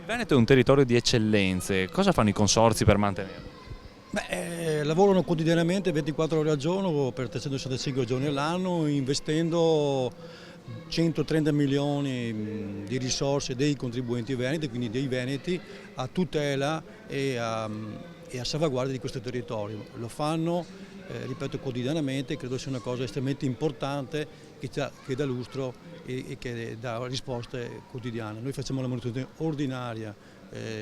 Veneto è un territorio di eccellenze, cosa fanno i consorzi per mantenerlo? Lavorano quotidianamente 24 ore al giorno per 365 giorni all'anno, investendo 130 milioni di risorse dei contribuenti veneti, quindi dei veneti, a tutela e a salvaguardia di questo territorio. Lo fanno, ripeto, quotidianamente, credo sia una cosa estremamente importante che dà lustro e che dà risposte quotidiane. Noi facciamo la manutenzione ordinaria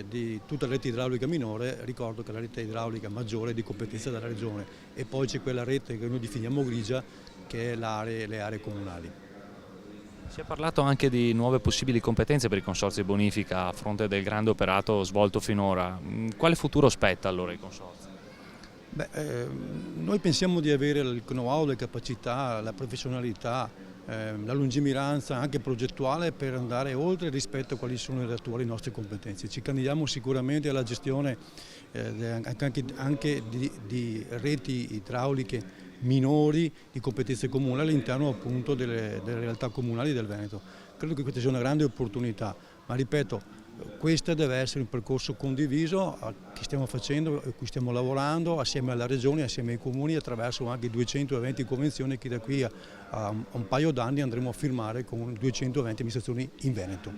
di tutta la rete idraulica minore. Ricordo che la rete idraulica maggiore è di competenza della Regione e poi c'è quella rete che noi definiamo grigia, che è le aree comunali. Si è parlato anche di nuove possibili competenze per i consorzi di bonifica a fronte del grande operato svolto finora. Quale futuro spetta allora ai consorzi? Noi pensiamo di avere il know-how, le capacità, la professionalità, la lungimiranza anche progettuale per andare oltre rispetto a quali sono le attuali nostre competenze. Ci candidiamo sicuramente alla gestione anche di reti idrauliche minori di competenze comuni all'interno appunto delle realtà comunali del Veneto. Credo che questa sia una grande opportunità, ma ripeto, questo deve essere un percorso condiviso che stiamo facendo, a cui stiamo lavorando assieme alla Regione, assieme ai comuni, attraverso anche 220 convenzioni che da qui a un paio d'anni andremo a firmare con 220 amministrazioni in Veneto.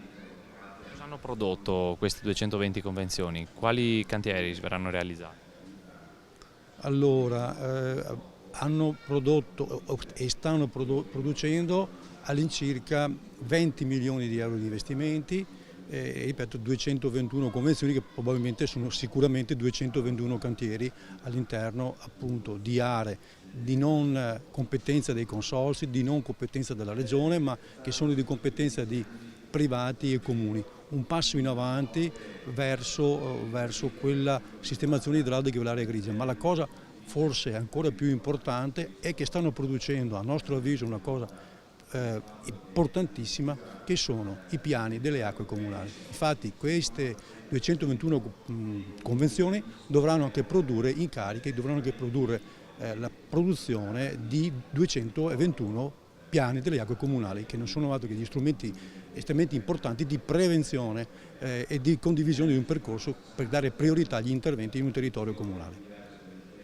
Cosa hanno prodotto queste 220 convenzioni? Quali cantieri verranno realizzati? Allora, hanno prodotto e stanno producendo all'incirca 20 milioni di euro di investimenti e ripeto 221 convenzioni che probabilmente sono sicuramente 221 cantieri all'interno appunto di aree di non competenza dei consorzi, di non competenza della Regione, ma che sono di competenza di privati e comuni. Un passo in avanti verso quella sistemazione idraulica dell'area grigia, ma la cosa forse ancora più importante è che stanno producendo a nostro avviso una cosa importantissima, che sono i piani delle acque comunali. Infatti queste 221 convenzioni dovranno anche produrre incarichi, dovranno anche produrre la produzione di 221 piani delle acque comunali, che non sono altro che gli strumenti estremamente importanti di prevenzione e di condivisione di un percorso per dare priorità agli interventi in un territorio comunale.